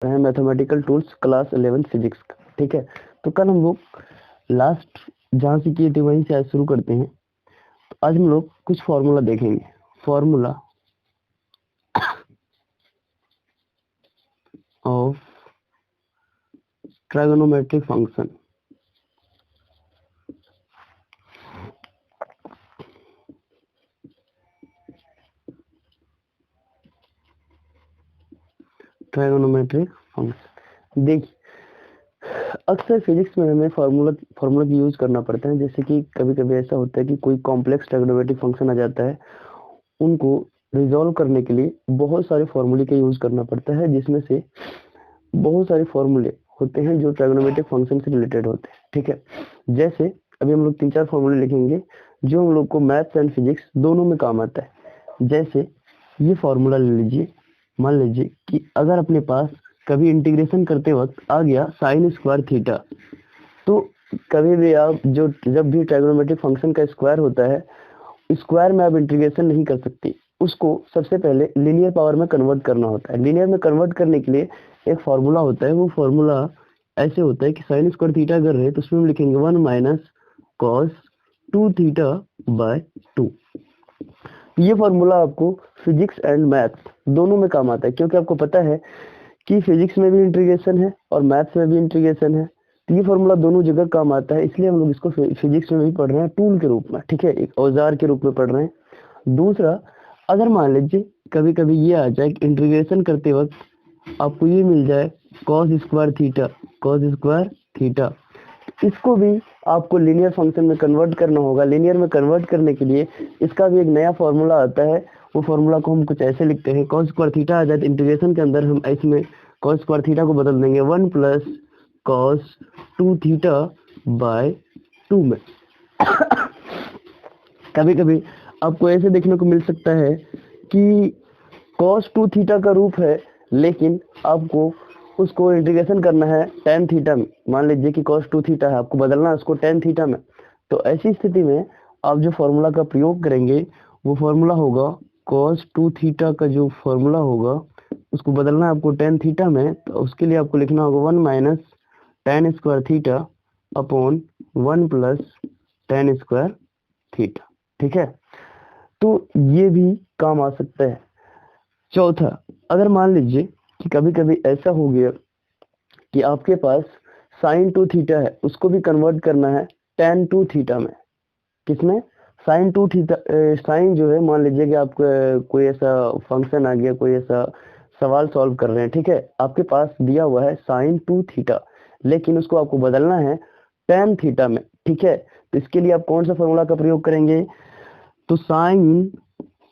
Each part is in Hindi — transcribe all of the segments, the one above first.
हैं मैथमेटिकल टूल्स क्लास 11 फिजिक्स का। ठीक है, तो कल हम लोग लास्ट जहाँ से किए थे वहीं से आज शुरू करते हैं। तो आज हम लोग कुछ फॉर्मूला देखेंगे। Formula of trigonometric function. Trigonometric function देखिए, अक्सर फिजिक्स में हमें फार्मूला की यूज करना पड़ता है। जैसे कि कभी कभी ऐसा होता है कि कोई कॉम्प्लेक्स ट्राइगोनोमेट्रिक फंक्शन आ जाता है, उनको रिजॉल्व करने के लिए बहुत सारे फॉर्मूले का यूज करना पड़ता है, जिसमें से बहुत सारे फॉर्मूले होते हैं जो ट्राइगोनोमेट्रिक फंक्शन से रिलेटेड होते हैं। ठीक है, जैसे अभी हम लोग 3-4 फॉर्मूले लिखेंगे जो हम लोग को मैथ्स एंड फिजिक्स दोनों में काम आता है। जैसे ये फॉर्मूला ले लीजिए, मान लीजिए कि अगर अपने पास कभी इंटीग्रेशन करते वक्त आ गया साइन स्क्वायर थीटा, तो कभी भी आप जब भी ट्राइगोनोमेट्रिक फंक्शन का स्क्वायर होता है, स्क्वायर में आप इंटीग्रेशन नहीं कर सकते, उसको सबसे पहले लीनियर पावर में कन्वर्ट करना होता है। लीनियर में कन्वर्ट करने के लिए एक फार्मूला होता है, वो फार्मूला ऐसे होता है कि साइन स्क्वायर थीटा अगर रहे तो उसमें हम लिखेंगे 1 माइनस कॉस 2 थीटा बाय 2। ये फार्मूला आपको फिजिक्स एंड मैथ्स दोनों में काम आता है, क्योंकि आपको पता है कि फिजिक्स में भी इंटीग्रेशन है और मैथ्स में भी इंटीग्रेशन है। तो ये फार्मूला दोनों जगह काम आता है, इसलिए हम लोग इसको फिजिक्स में भी पढ़ रहे हैं टूल के रूप में। ठीक है, एक औजार के रूप में पढ़ रहे हैं। दूसरा, अगर मान लीजिए कभी कभी ये आ जाए कि इंटीग्रेशन करते वक्त आपको ये मिल जाए कॉस स्क्वायर थीटा, इसको भी आपको लीनियर फंक्शन में कन्वर्ट करना होगा। लीनियर में कन्वर्ट करने के लिए इसका भी एक नया फॉर्मूला आता है, वो फॉर्मूला को हम कुछ ऐसे लिखते हैं, कॉस स्क्वायर थीटा आ जाए तो इंटीग्रेशन के अंदर हम इसमें कॉस स्क्वायर थीटा को बदल देंगे 1 प्लस कॉस 2 थीटा बाय 2 में। कभी कभी आपको ऐसे देखने को मिल सकता है कि कॉस 2 थीटा का रूप है, लेकिन आपको उसको इंटीग्रेशन करना है tan थीटा में। मान लीजिए कि cos 2 थीटा है, आपको बदलना है उसको tan थीटा में। तो ऐसी स्थिति में आप जो फॉर्मूला का प्रयोग करेंगे वो फॉर्मूला होगा cos 2 थीटा का जो फॉर्मूला होगा उसको बदलना है आपको tan थीटा में। तो उसके लिए आपको लिखना होगा 1 minus tan square theta upon 1 plus tan square theta. ठीक है, तो ये भी काम आ सकता है। चौथा, अगर मान लीजिए कि कभी कभी ऐसा हो गया कि आपके पास साइन 2 थीटा है, उसको भी कन्वर्ट करना है tan 2 थीटा में। किसमें? Sign 2 theta. साइन जो है, मान लीजिए कि आपको कोई ऐसा फंक्शन आ गया, कोई ऐसा सवाल सॉल्व कर रहे हैं। ठीक है, आपके पास दिया हुआ है साइन 2 थीटा, लेकिन उसको आपको बदलना है tan थीटा में। ठीक है, तो इसके लिए आप कौन सा फॉर्मूला का प्रयोग करेंगे? तो साइन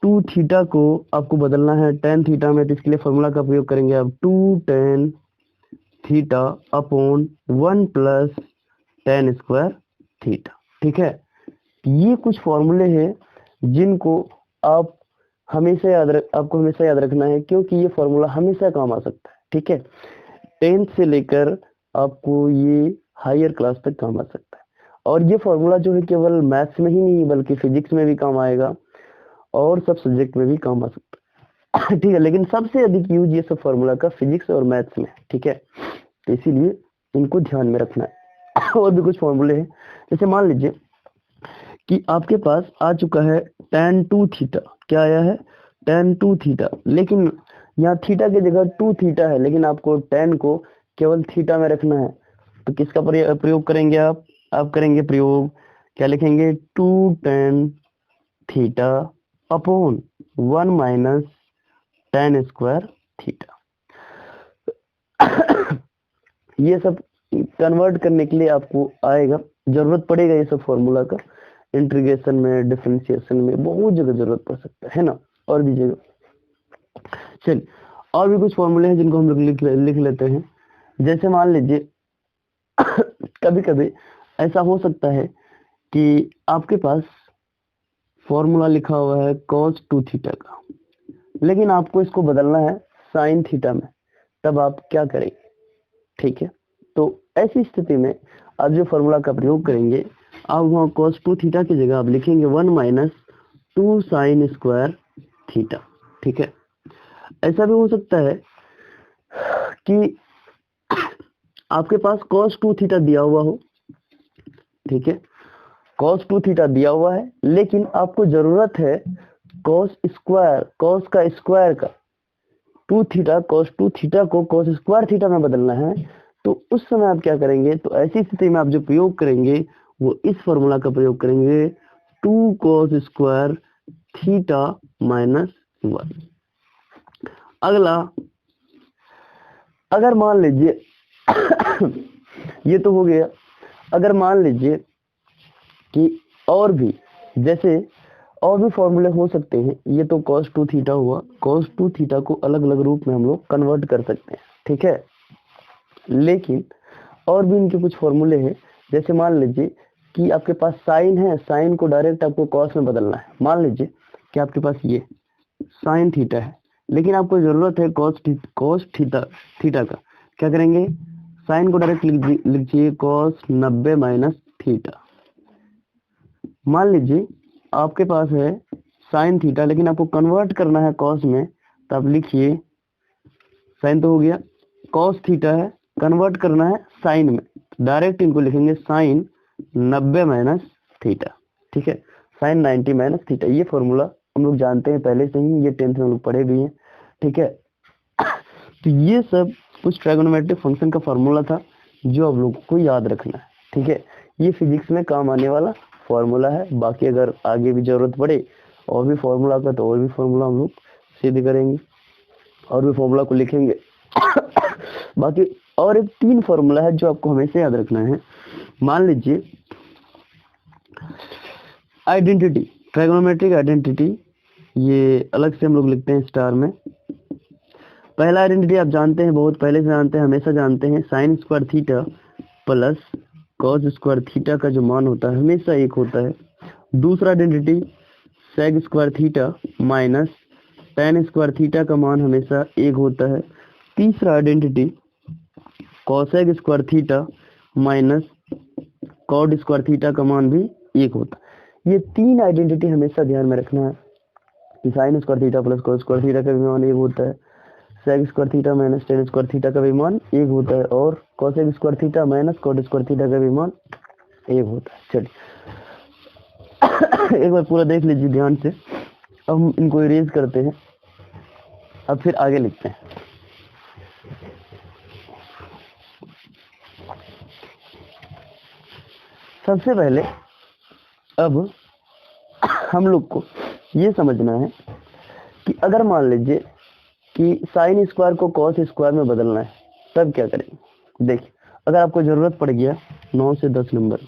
2 थीटा को आपको बदलना है tan थीटा में, तो इसके लिए फॉर्मूला का प्रयोग करेंगे आप 2 tan theta upon 1 plus tan square theta. ठीक है, ये कुछ फॉर्मूले हैं जिनको आपको हमेशा याद रखना है, क्योंकि ये फॉर्मूला हमेशा काम आ सकता है। ठीक है, 10th से लेकर आपको ये हायर क्लास तक काम आ सकता है। और ये फॉर्मूला जो है केवल मैथ्स में ही नहीं बल्कि फिजिक्स में भी काम आएगा और सब सब्जेक्ट में भी काम आ सकता है। ठीक है, लेकिन सबसे अधिक यूज ये सब फॉर्मूला का फिजिक्स और मैथ्स में। ठीक है, तो इसीलिए इनको ध्यान में रखना है। और भी कुछ फॉर्मूले हैं, जैसे मान लीजिए कि आपके पास आ चुका है tan 2 थीटा। क्या आया है? tan 2 थीटा, लेकिन यहाँ थीटा की जगह 2 थीटा है, लेकिन आपको tan को केवल थीटा में रखना है। तो किसका प्रयोग करेंगे आप करेंगे प्रयोग, क्या लिखेंगे? 2 tan theta upon 1 minus tan square theta. ये सब कन्वर्ट करने के लिए आपको आएगा, जरूरत पड़ेगा ये सब फॉर्मूला का। इंटीग्रेशन में, डिफरेंशिएशन में बहुत जगह जरूरत पड़ सकता है ना, और भी जगह। चलिए, और भी कुछ फॉर्मूले हैं जिनको हम लोग लिख लेते हैं। जैसे मान लीजिए कभी कभी ऐसा हो सकता है कि आपके पास फॉर्मूला लिखा हुआ है cos 2 थीटा का, लेकिन आपको इसको बदलना है साइन थीटा में, तब आप क्या करेंगे? ठीक है, तो ऐसी स्थिति में आप जो फॉर्मूला का प्रयोग करेंगे, आप वहाँ cos 2 थीटा की जगह आप लिखेंगे 1 माइनस 2 साइन स्क्वायर थीटा। ठीक है, ऐसा भी हो सकता है कि आपके पास cos 2 थीटा दिया हुआ हो, ठीक है, cos 2 थीटा दिया हुआ है, लेकिन आपको जरूरत है cos का स्क्वायर का 2 थीटा, cos 2 थीटा को cos स्क्वायर थीटा में बदलना है। तो उस समय आप क्या करेंगे, तो ऐसी स्थिति में आप जो प्रयोग करेंगे वो इस फॉर्मूला का प्रयोग करेंगे, 2 cos स्क्वायर थीटा माइनस 1। अगला, अगर मान लीजिए ये तो हो गया, अगर मान लीजिए कि और भी, जैसे और भी फॉर्मूले हो सकते हैं, ये तो cos 2 थीटा हुआ, cos 2 थीटा को अलग अलग रूप में हम लोग कन्वर्ट कर सकते हैं, ठीक है। लेकिन और भी इनके कुछ फॉर्मूले हैं, जैसे मान लीजिए कि आपके पास साइन है, साइन को डायरेक्ट आपको कॉस में बदलना है। मान लीजिए कि आपके पास ये साइन थीटा है, लेकिन आपको जरूरत है कॉस थीटा का, क्या करेंगे, साइन को डायरेक्ट लिख लीजिए कॉस 90 माइनस थीटा। मान लीजिए आपके पास है साइन थीटा, लेकिन आपको कन्वर्ट करना है कॉस में, तो आप लिखिए, साइन तो हो गया, कॉस थीटा है, कन्वर्ट करना है साइन में, डायरेक्ट इनको लिखेंगे साइन 90 माइनस थीटा, ठीक है, साइन 90 माइनस थीटा। ये फॉर्मूला हम लोग जानते हैं पहले से ही, ये 10th में हम लोग पढ़े भी हैं, ठीक है। तो ये सब कुछ ट्रायगोनोमेट्रिक फंक्शन का फॉर्मूला था जो आप लोग को याद रखना है, ठीक है। ये फिजिक्स में काम आने वाला फॉर्मूला है। बाकी अगर आगे भी जरूरत पड़े और भी फॉर्मूला का, तो और भी फॉर्मूला हम लोग सिद्ध करेंगे और भी फॉर्मूला को लिखेंगे। बाकी और एक 3 फॉर्मूला है जो आपको हमेशा याद रखना है। मान लीजिए आइडेंटिटी, ट्रायगोनोमेट्रिक आइडेंटिटी, ये अलग से हम लोग लिखते हैं स्टार में। पहला आइडेंटिटी आप जानते हैं, बहुत पहले से जानते हैं, हमेशा जानते हैं, sign square theta plus cos square theta का जो मान होता है हमेशा 1 होता है। दूसरा identity sec square theta minus tan square theta का मान हमेशा 1 होता है। तीसरा identity cosec square theta minus cot square theta का मान भी 1 होता है। ये 3 आइडेंटिटी हमेशा ध्यान में रखना है कि sine square theta plus cos square theta का भी मान 1 होता है, sec square theta minus tan square theta का भी मान 1 होता है, और cosec square theta minus cot square theta का भी मान 1 होता है। चलिए एक बार पूरा देख लीजिए ध्यान से। अब हम इनको इरेज करते हैं, अब फिर आगे लिखते हैं। सबसे पहले अब हम लोग को ये समझना है कि अगर मान लीजिए कि साइन स्क्वायर को कॉस स्क्वायर में बदलना है, तब क्या करेंगे। देखिए, अगर आपको जरूरत पड़ गया 9 से 10 नंबर,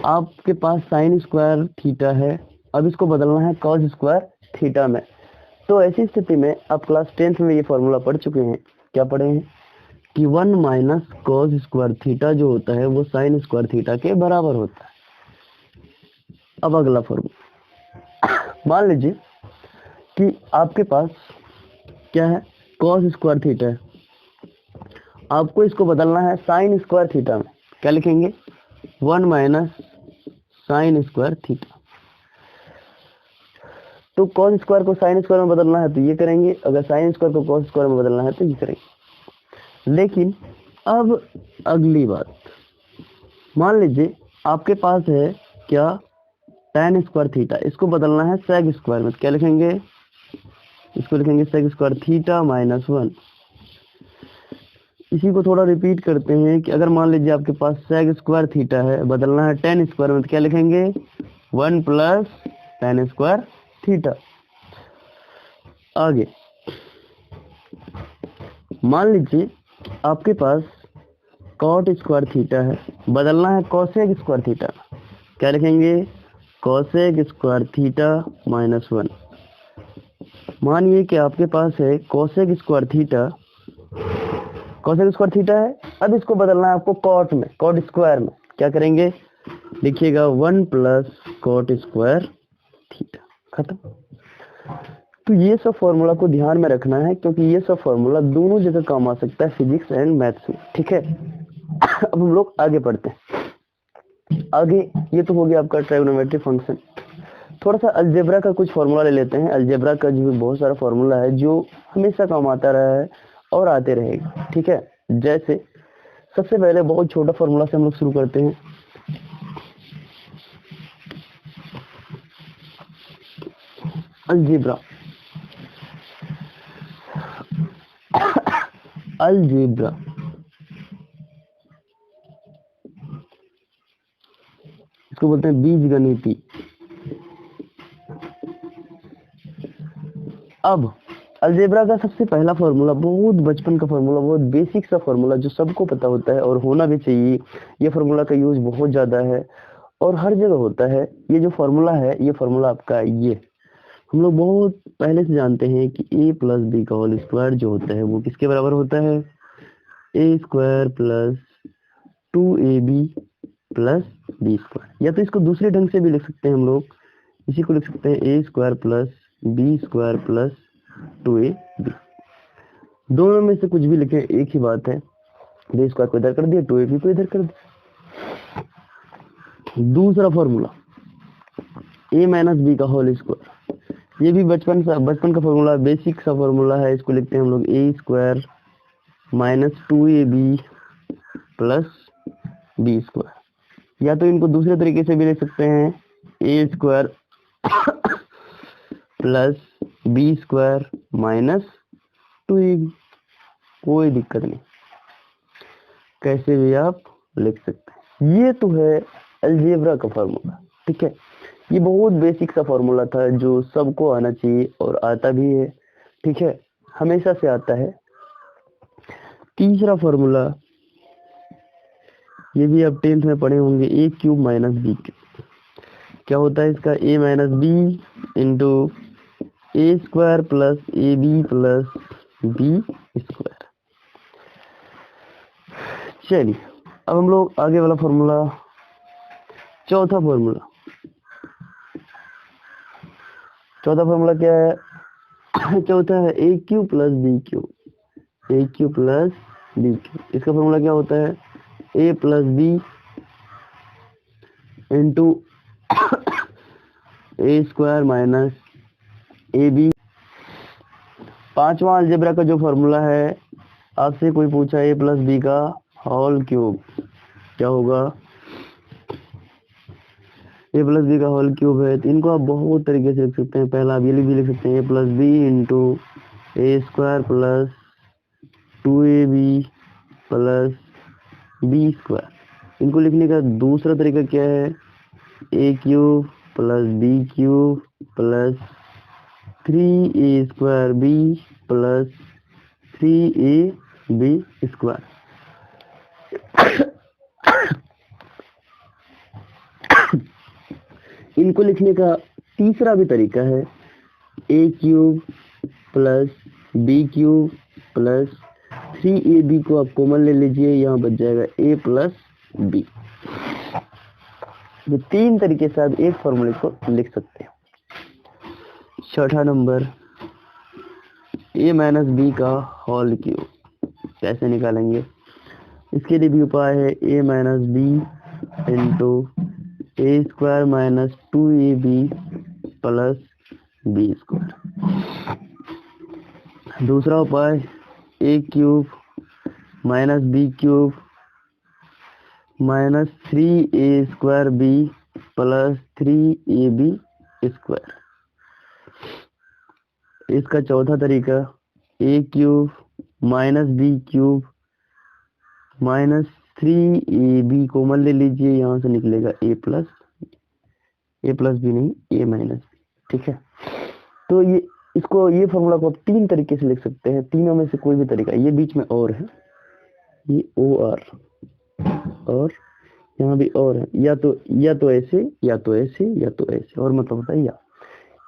आपके पास साइन स्क्वायर थीटा है, अब इसको बदलना है कॉस स्क्वायर थीटा में, तो ऐसी स्थिति में आप क्लास 10th में ये फॉर्मूला पढ़ चुके हैं। क्या पढ़े हैं कि 1 माइनस कॉस स्क्वायर थीटा जो होता है वो साइन स्क्वायर थीटा के बराबर होता है। अब अगला फॉर्मूला, मान लीजिए कि आपके पास क्या है, कॉस स्क्वायर थीटा है, आपको इसको बदलना है साइन स्क्वायर थीटा में। क्या लिखेंगे, 1 माइनस साइन स्क्वायर थीटा। तो कॉस स्क्वायर को साइन स्क्वायर में बदलना है तो ये करेंगे, अगर साइन स्क्वायर को कॉस स्क्वायर में बदलना है तो ये करेंगे। लेकिन अब अगली बात, मान लीजिए आपके पास है क्या, tan स्क्वायर थीटा, इसको बदलना है सेक स्क्वायर में। क्या लिखेंगे, इसको लिखेंगे सेक स्क्वायर थीटा माइनस 1। इसी को थोड़ा रिपीट करते हैं कि अगर मान लीजिए आपके पास सेक स्क्वायर थीटा है, बदलना है tan स्क्वायर में, तो क्या लिखेंगे, 1 प्लस tan स्क्वायर थीटा। आगे मान लीजिए आपके पास कॉट स्क्वायर थीटा है, बदलना है कॉसेक स्क्वायर थीटा। क्या लिखेंगे, कॉसेक स्क्वायर थीटा माइनस 1। मानिए कि आपके पास है cosec square theta, cosec square theta है, अब इसको बदलना है आपको कॉट में, कॉट स्क्वायर में। क्या करेंगे, लिखिएगा 1 प्लस कॉट स्क्वायर थीटा, खत्म। तो ये सब फॉर्मूला को ध्यान में रखना है, क्योंकि ये सब फॉर्मूला दोनों जगह काम आ सकता है, फिजिक्स एंड मैथ्स में, ठीक है। अब हम लोग आगे पढ़ते हैं। आगे ये तो हो गया आपका ट्रायगोनोमेट्रिक फंक्शन। थोड़ा सा अलजेब्रा का कुछ फॉर्मूला ले लेते हैं। अलजेब्रा का जो बहुत सारा फॉर्मूला है जो हमेशा काम आता रहा है, और आते रहेगा। ठीक है, जैसे सबसे पहले बहुत छोटा फॉर्मूला से हम लोग शुरू करते हैं। अलजेब्रा, अलजेब्रा इसको बोलते हैं बीजगणिती। अब अलजेब्रा का सबसे पहला फॉर्मूला बहुत बचपन का फॉर्मूला, बहुत बेसिक सा फॉर्मूला जो सबको पता होता है और होना भी चाहिए। ये फॉर्मूला का यूज बहुत ज्यादा है और हर जगह होता है। ये जो फॉर्मूला है, ये फॉर्मूला आपका ये हम लोग बहुत पहले से जानते हैं कि a प्लस बी का होल स्क्वायर जो होता है वो किसके बराबर होता है, A square plus 2ab plus B square. या तो इसको दूसरे ढंग से भी लिख सकते हैं हम लोग, इसी को लिख सकते हैं A square plus B square plus 2ab। दोनों में से कुछ भी लिखें एक ही बात है, बी स्क्वायर को इधर कर दिया, 2ab को इधर कर दिया। दूसरा फॉर्मूला a माइनस बी का होल स्क्वायर, ये भी बचपन का फॉर्मूला, बेसिक सा फॉर्मूला है। इसको लिखते हैं हम लोग A square minus 2ab plus B square. या तो इनको दूसरे तरीके से भी लिख सकते हैं, A square plus B square minus 2ab, कोई दिक्कत नहीं, कैसे भी आप लिख सकते हैं। ये तो है अलजेब्रा का फॉर्मूला। ठीक है, ये बहुत बेसिक सा फॉर्मूला था जो सबको आना चाहिए और आता भी है। ठीक है, हमेशा से आता है। तीसरा फॉर्मूला, ये भी आप 10th में पढ़े होंगे, A cube minus B cube. क्या होता है इसका, A minus B into A square plus A B plus B square. चलिए अब हम लोग आगे वाला फॉर्मूला, चौथा फॉर्मूला क्या है, चौथा है A cube plus B cube, A cube plus B cube. इसका फॉर्मूला क्या होता है, A plus B into A square minus A B. पांचवा अलजेब्रा का जो फॉर्मूला है, आपसे कोई पूछा ए प्लस बी का होल क्यूब, क्या होगा, ए प्लस बी का होल क्यूब है। तो इनको आप बहुत तरीके से लिख सकते हैं। पहला आप ये भी लिख सकते हैं, A plus B into A square plus 2ab plus B square. इनको लिखने का दूसरा तरीका क्या है, A cube plus B cube plus 3a square B plus 3ab square. इनको लिखने का तीसरा भी तरीका है, A cube plus B cube plus 3ab को आप कॉमन ले लीजिए, यहाँ बच जाएगा a प्लस बी। ये तीन तरीके से आप एक फॉर्मूले को लिख सकते हैं। चौथा नंबर, a माइनस बी का होल क्यूब कैसे निकालेंगे, इसके लिए भी उपाय है, a minus B into A square minus 2ab plus B square. दूसरा उपाय, A cube minus B cube minus 3a square B plus 3ab square. इसका चौथा तरीका, A cube minus B cube minus 3ab common ले लीजिए, यहाँ से निकलेगा a प्लस बी नहीं, a माइनस बी। ठीक है, तो ये फॉर्मूला को आप तीन तरीके से लिख सकते हैं, तीनों में से कोई भी तरीका। ये बीच में और है, ये OR और यहाँ भी और है, या तो ऐसे या तो ऐसे या तो ऐसे, और मतलब होता है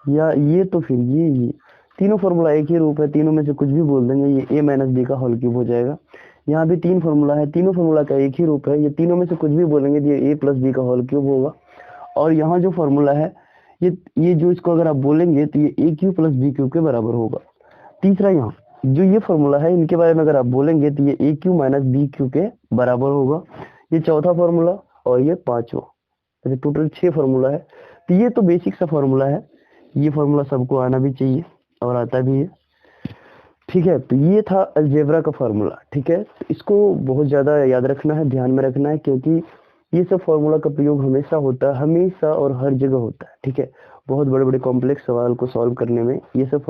या ये तो फिर ये तीनों फॉर्मूला एक ही रूप है, तीनों में से कुछ भी बोल देंगे, ये a माइनस बी का होल क्यूब हो जाएगा। यहाँ भी तीन फॉर्मूला है, तीनों फॉर्मूला का एक ही रूप है, ये तीनों में से कुछ भी बोलेंगे तो ये a प्लस बी का होल क्यूब होगा। और यहाँ जो फॉर्मूला है, ये जो इसको अगर आप बोलेंगे तो ये a cube plus B cube के बराबर होगा। तीसरा, यहाँ जो ये फॉर्मूला है, इनके बारे में अगर आप बोलेंगे तो ये a cube minus B cube के बराबर होगा। ये चौथा फॉर्मूला और ये पांचवा, तो टोटल 6 फॉर्मूला है। तो ये तो बेसिक सा फॉर्मूला है, ये फॉर्मूला सबको आना भी चाहिए और आता भी है। ठीक है, तो ये था अलजेब्रा का फार्मूला। ठीक है, तो इसको बहुत ज़्यादा याद रखना है, ध्यान में रखना है, क्योंकि ये सब फार्मूला का प्रयोग हमेशा होता है, हमेशा और हर जगह होता है। ठीक है, बहुत बड़े बड़े कॉम्प्लेक्स सवाल को सॉल्व करने में ये सब